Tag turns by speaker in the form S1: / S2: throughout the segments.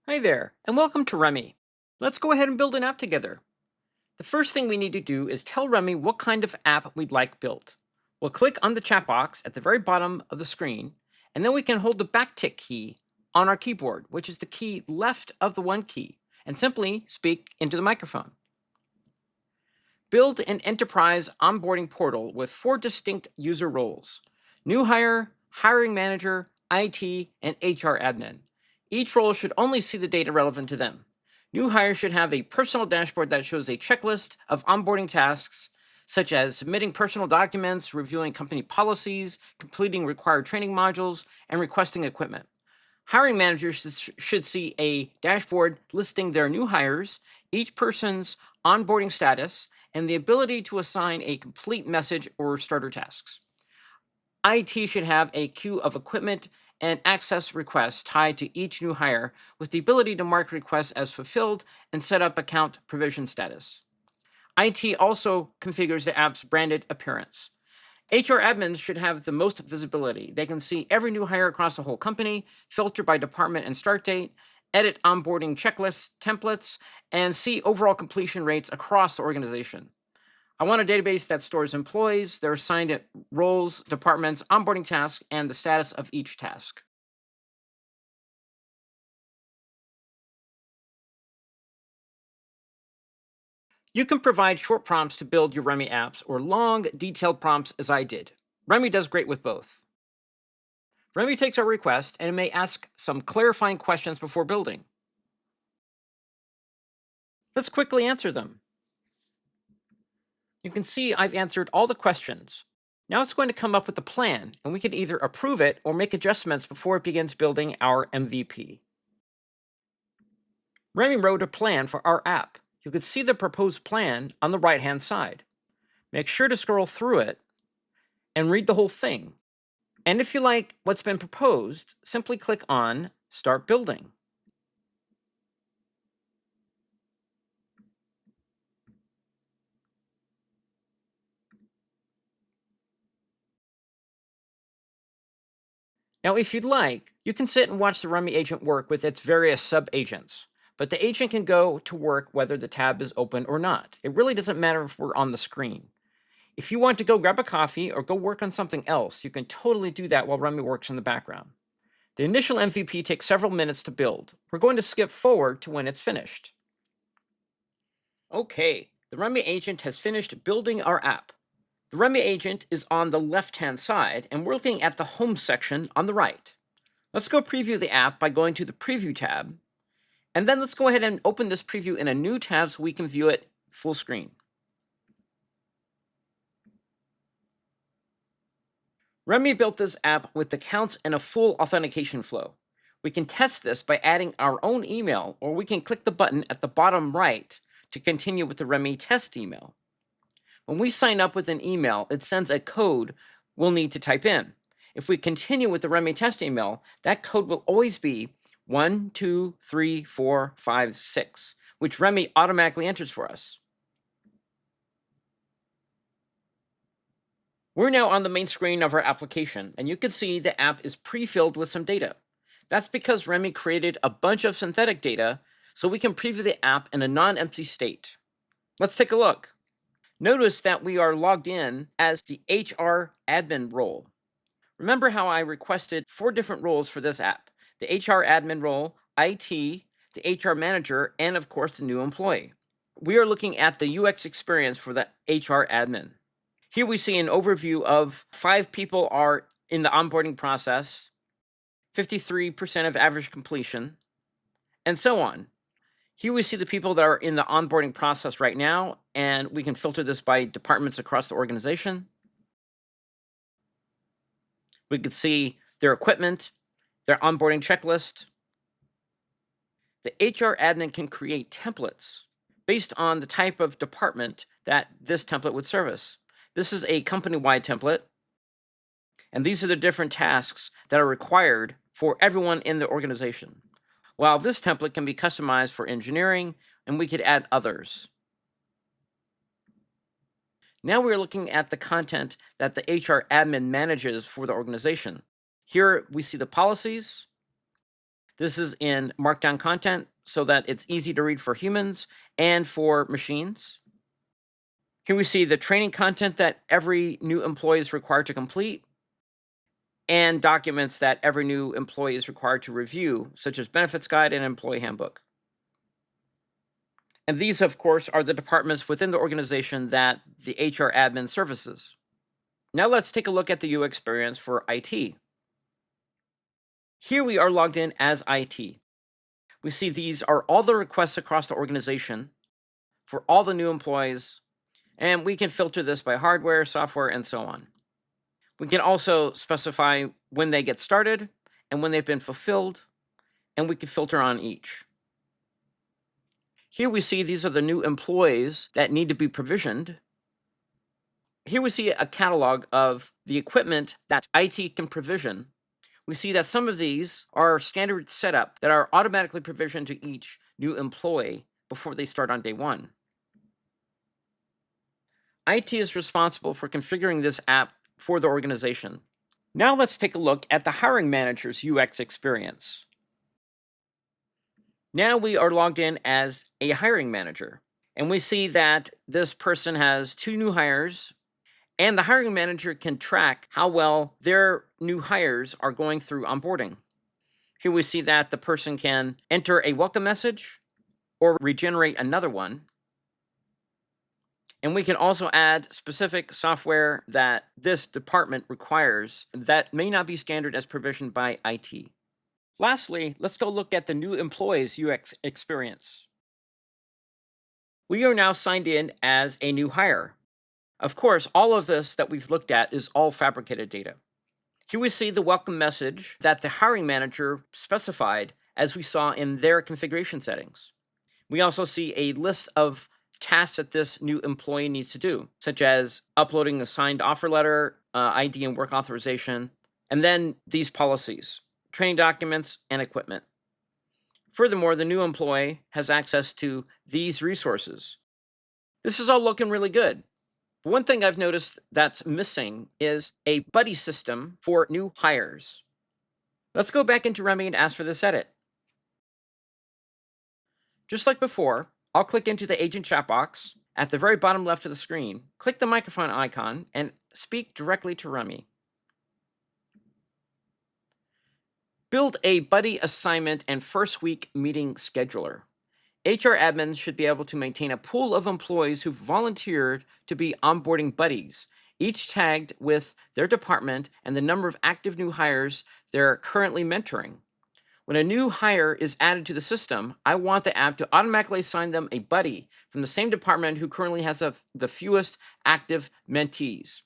S1: Hi there, and welcome to Remy. Let's go ahead and build an app together. The first thing we need to do is tell Remy what kind of app we'd like built. We'll click on the chat box at the very bottom of the screen, and then we can hold the backtick key on our keyboard, which is the key left of the one key, and simply speak into the microphone. Build an enterprise onboarding portal with 4 distinct user roles: new hire, hiring manager, IT, and HR admin. Each role should only see the data relevant to them. New hire should have a personal dashboard that shows a checklist of onboarding tasks, such as submitting personal documents, reviewing company policies, completing required training modules, and requesting equipment. Hiring managers should see a dashboard listing their new hires, each person's onboarding status, and the ability to assign a complete message or starter tasks. IT should have a queue of equipment and access requests tied to each new hire with the ability to mark requests as fulfilled and set up account provision status. IT also configures the app's branded appearance. HR admins should have the most visibility. They can see every new hire across the whole company, filter by department and start date, edit onboarding checklists, templates, and see overall completion rates across the organization. I want a database that stores employees, their assigned roles, departments, onboarding tasks, and the status of each task. You can provide short prompts to build your Remy apps or long, detailed prompts as I did. Remy does great with both. Remy takes our request and it may ask some clarifying questions before building. Let's quickly answer them. You can see I've answered all the questions. Now it's going to come up with a plan, and we can either approve it or make adjustments before it begins building our MVP. Remy wrote a plan for our app. You can see the proposed plan on the right-hand side. Make sure to scroll through it and read the whole thing. And if you like what's been proposed, simply click on Start Building. Now, if you'd like, you can sit and watch the Remy agent work with its various sub-agents. But the agent can go to work whether the tab is open or not. It really doesn't matter if we're on the screen. If you want to go grab a coffee or go work on something else, you can totally do that while Remy works in the background. The initial MVP takes several minutes to build. We're going to skip forward to when it's finished. Okay, the Remy agent has finished building our app. The Remy agent is on the left-hand side, and we're looking at the Home section on the right. Let's go preview the app by going to the Preview tab, and then let's go ahead and open this preview in a new tab so we can view it full screen. Remy built this app with accounts and a full authentication flow. We can test this by adding our own email, or we can click the button at the bottom right to continue with the Remy test email. When we sign up with an email, it sends a code we'll need to type in. If we continue with the Remy test email, that code will always be 1, 2, 3, 4, 5, 6, which Remy automatically enters for us. We're now on the main screen of our application, and you can see the app is pre-filled with some data. That's because Remy created a bunch of synthetic data so we can preview the app in a non-empty state. Let's take a look. Notice that we are logged in as the HR admin role. Remember how I requested 4 different roles for this app: the HR admin role, IT, the HR manager, and of course the new employee. We are looking at the UX experience for the HR admin. Here we see an overview of 5 people are in the onboarding process, 53% of average completion, and so on. Here we see the people that are in the onboarding process right now, and we can filter this by departments across the organization. We can see their equipment, their onboarding checklist. The HR admin can create templates based on the type of department that this template would service. This is a company-wide template, and these are the different tasks that are required for everyone in the organization. While this template can be customized for engineering, and we could add others. Now we're looking at the content that the HR admin manages for the organization. Here we see the policies, This is in Markdown content so that it's easy to read for humans and for machines. Here we see the training content that every new employee is required to complete and documents that every new employee is required to review, such as benefits guide and employee handbook. And these, of course, are the departments within the organization that the HR admin services. Now let's take a look at the UI experience for IT. Here we are logged in as IT. We see these are all the requests across the organization for all the new employees, and we can filter this by hardware, software, and so on. We can also specify when they get started and when they've been fulfilled, and we can filter on each. Here we see these are the new employees that need to be provisioned. Here we see a catalog of the equipment that IT can provision. We see that some of these are standard setup that are automatically provisioned to each new employee before they start on day one. IT is responsible for configuring this app for the organization. Now let's take a look at the hiring manager's UX experience. Now we are logged in as a hiring manager, and we see that this person has 2 new hires, and the hiring manager can track how well their new hires are going through onboarding. Here we see that the person can enter a welcome message or regenerate another one. And we can also add specific software that this department requires that may not be standard as provisioned by IT. Lastly, let's go look at the new employee's UX experience. We are now signed in as a new hire. Of course, all of this that we've looked at is all fabricated data. Here we see the welcome message that the hiring manager specified as we saw in their configuration settings. We also see a list of tasks that this new employee needs to do, such as uploading a signed offer letter, ID and work authorization, and then these policies, training documents, and equipment. Furthermore, the new employee has access to these resources. This is all looking really good. But one thing I've noticed that's missing is a buddy system for new hires. Let's go back into Remy and ask for this edit. Just like before, I'll click into the agent chat box at the very bottom left of the screen, click the microphone icon, and speak directly to Remy. Build a buddy assignment and first week meeting scheduler. HR admins should be able to maintain a pool of employees who've volunteered to be onboarding buddies, each tagged with their department and the number of active new hires they're currently mentoring. When a new hire is added to the system, I want the app to automatically assign them a buddy from the same department who currently has the fewest active mentees.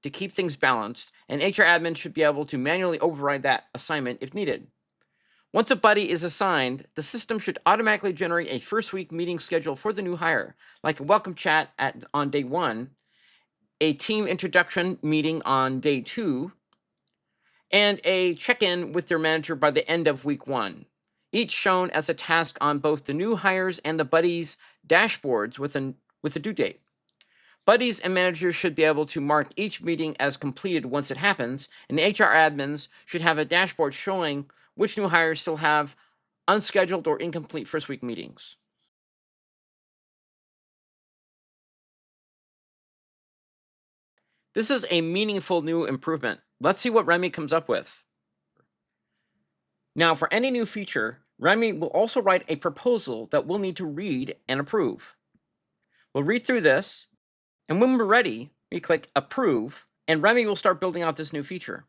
S1: To keep things balanced, an HR admin should be able to manually override that assignment if needed. Once a buddy is assigned, the system should automatically generate a first week meeting schedule for the new hire, like a welcome chat on day 1, a team introduction meeting on day 2, and a check-in with their manager by the end of week 1, each shown as a task on both the new hires and the buddies' dashboards with a due date. Buddies and managers should be able to mark each meeting as completed once it happens, and HR admins should have a dashboard showing which new hires still have unscheduled or incomplete first week meetings. This is a meaningful new improvement. Let's see what Remy comes up with. Now, for any new feature, Remy will also write a proposal that we'll need to read and approve. We'll read through this, and when we're ready, we click Approve, and Remy will start building out this new feature.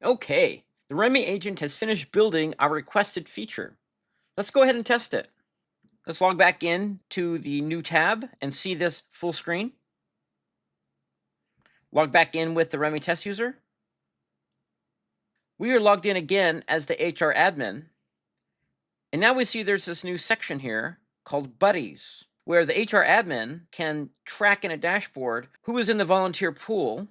S1: Okay, the Remy agent has finished building our requested feature. Let's go ahead and test it. Let's log back in to the new tab and see this full screen. Log back in with the Remy test user. We are logged in again as the HR admin. And now we see there's this new section here called Buddies, where the HR admin can track in a dashboard who is in the volunteer pool,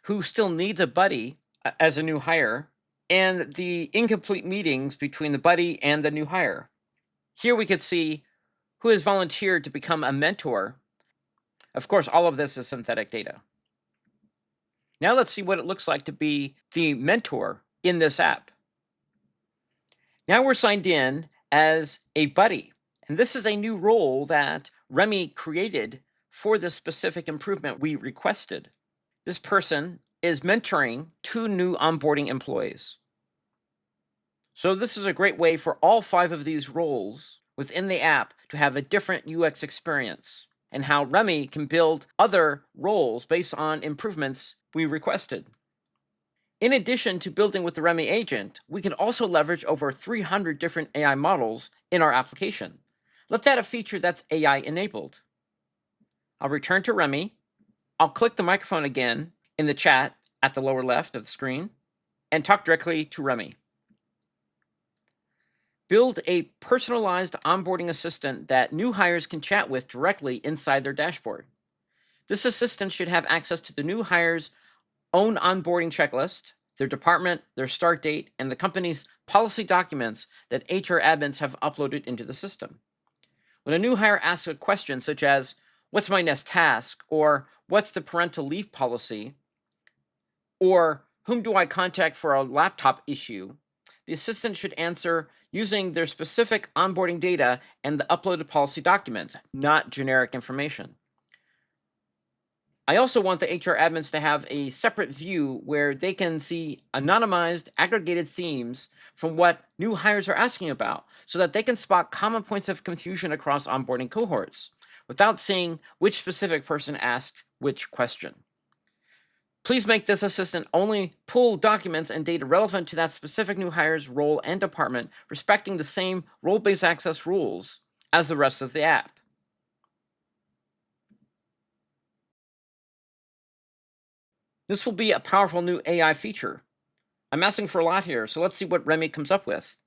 S1: who still needs a buddy as a new hire, and the incomplete meetings between the buddy and the new hire. Here we could see who has volunteered to become a mentor. Of course, all of this is synthetic data. Now let's see what it looks like to be the mentor in this app. Now we're signed in as a buddy, and this is a new role that Remy created for this specific improvement we requested. This person is mentoring 2 new onboarding employees. So this is a great way for all 5 of these roles within the app to have a different UX experience, and how Remy can build other roles based on improvements we requested. In addition to building with the Remy agent, we can also leverage over 300 different AI models in our application. Let's add a feature that's AI enabled. I'll return to Remy. I'll click the microphone again in the chat at the lower left of the screen and talk directly to Remy. Build a personalized onboarding assistant that new hires can chat with directly inside their dashboard. This assistant should have access to the new hires' own onboarding checklist, their department, their start date, and the company's policy documents that HR admins have uploaded into the system. When a new hire asks a question such as, "What's my next task?" or "What's the parental leave policy?" or "Whom do I contact for a laptop issue?" the assistant should answer using their specific onboarding data and the uploaded policy documents, not generic information. I also want the HR admins to have a separate view where they can see anonymized, aggregated themes from what new hires are asking about, so that they can spot common points of confusion across onboarding cohorts, without seeing which specific person asked which question. Please make this assistant only pull documents and data relevant to that specific new hire's role and department, respecting the same role-based access rules as the rest of the app. This will be a powerful new AI feature. I'm asking for a lot here, so let's see what Remy comes up with.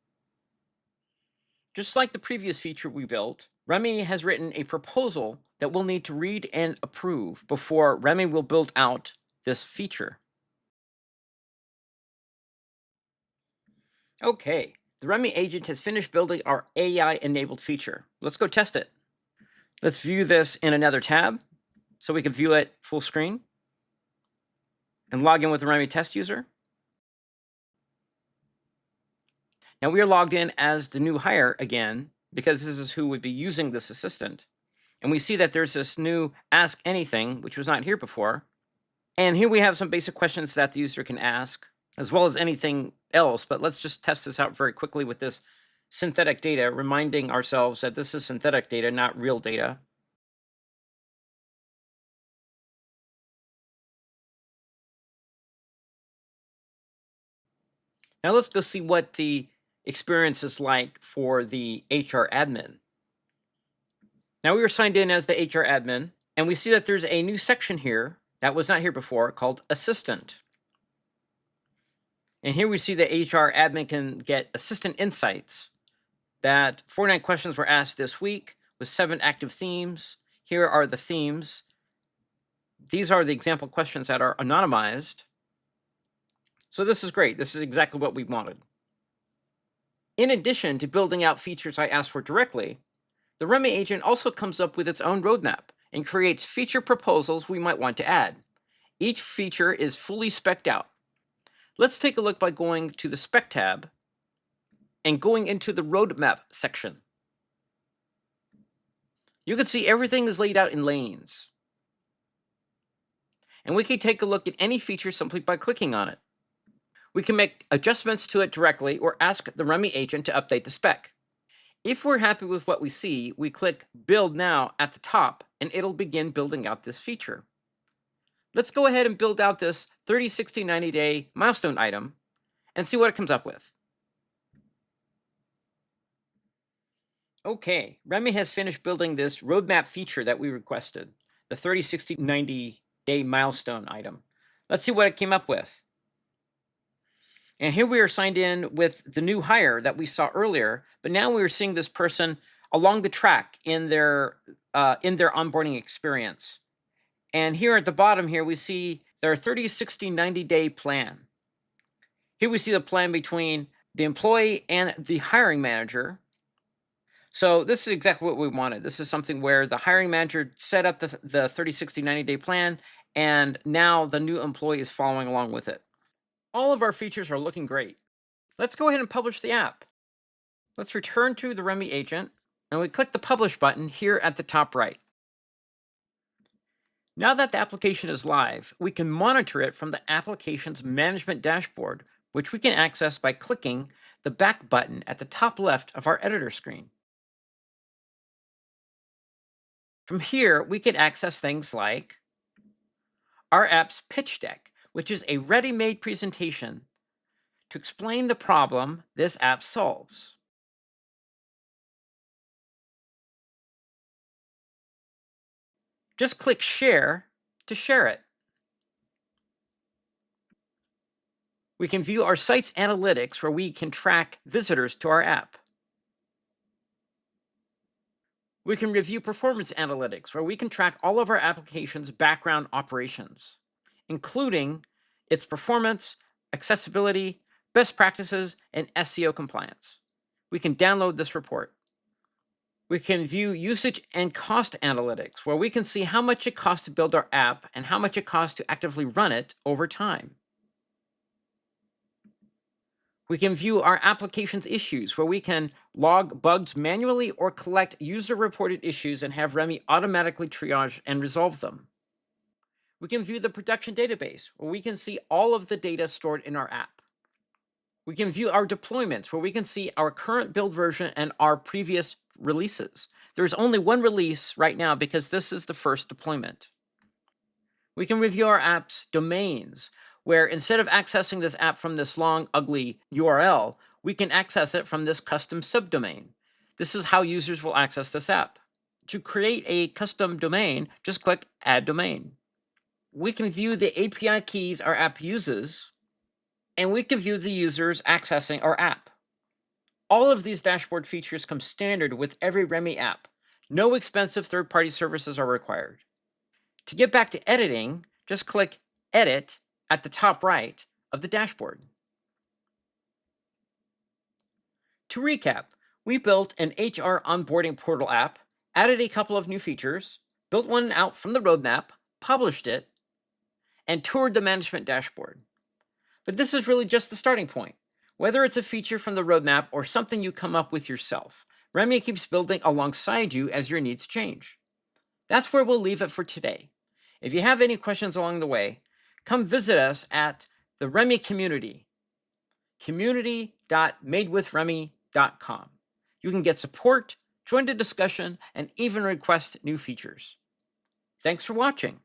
S1: Just like the previous feature we built, Remy has written a proposal that we'll need to read and approve before Remy will build out this feature. Okay, the Remy agent has finished building our AI-enabled feature. Let's go test it. Let's view this in another tab so we can view it full screen and log in with the Remy test user. Now we are logged in as the new hire again, because this is who would be using this assistant. And we see that there's this new ask anything, which was not here before. And here we have some basic questions that the user can ask, as well as anything else. But let's just test this out very quickly with this synthetic data, reminding ourselves that this is synthetic data, not real data. Now let's go see what the experience is like for the HR admin. Now we are signed in as the HR admin, and we see that there's a new section here that was not here before called Assistant. And here we see the HR admin can get assistant insights, that 49 questions were asked this week with 7 active themes. Here are the themes. These are the example questions that are anonymized. So this is great. This is exactly what we wanted. In addition to building out features I asked for directly, the Remy agent also comes up with its own roadmap and creates feature proposals we might want to add. Each feature is fully spec'd out. Let's take a look by going to the Spec tab and going into the Roadmap section. You can see everything is laid out in lanes. And we can take a look at any feature simply by clicking on it. We can make adjustments to it directly or ask the Remy agent to update the spec. If we're happy with what we see, we click Build Now at the top, and it'll begin building out this feature. Let's go ahead and build out this 30, 60, 90-day milestone item and see what it comes up with. Okay, Remy has finished building this roadmap feature that we requested, the 30, 60, 90-day milestone item. Let's see what it came up with. And here we are signed in with the new hire that we saw earlier, but now we are seeing this person along the track in their onboarding experience. And here at the bottom here, we see their 30, 60, 90-day plan. Here we see the plan between the employee and the hiring manager. So this is exactly what we wanted. This is something where the hiring manager set up the 30, 60, 90-day plan, and now the new employee is following along with it. All of our features are looking great. Let's go ahead and publish the app. Let's return to the Remy agent, and we click the Publish button here at the top right. Now that the application is live, we can monitor it from the application's management dashboard, which we can access by clicking the back button at the top left of our editor screen. From here, we can access things like our app's pitch deck, which is a ready-made presentation to explain the problem this app solves. Just click Share to share it. We can view our site's analytics where we can track visitors to our app. We can review performance analytics where we can track all of our application's background operations, including its performance, accessibility, best practices, and SEO compliance. We can download this report. We can view usage and cost analytics where we can see how much it costs to build our app and how much it costs to actively run it over time. We can view our application's issues where we can log bugs manually or collect user-reported issues and have Remy automatically triage and resolve them. We can view the production database where we can see all of the data stored in our app. We can view our deployments where we can see our current build version and our previous releases. There's only one release right now because this is the first deployment. We can review our app's domains, where instead of accessing this app from this long, ugly URL, we can access it from this custom subdomain. This is how users will access this app. To create a custom domain, just click Add Domain. We can view the API keys our app uses, and we can view the users accessing our app. All of these dashboard features come standard with every Remy app. No expensive third-party services are required. To get back to editing, just click Edit at the top right of the dashboard. To recap, we built an HR onboarding portal app, added a couple of new features, built one out from the roadmap, published it, and toured the management dashboard. But this is really just the starting point. Whether it's a feature from the roadmap or something you come up with yourself, Remy keeps building alongside you as your needs change. That's where we'll leave it for today. If you have any questions along the way, come visit us at the Remy community, community.madewithremy.com. You can get support, join the discussion, and even request new features. Thanks for watching.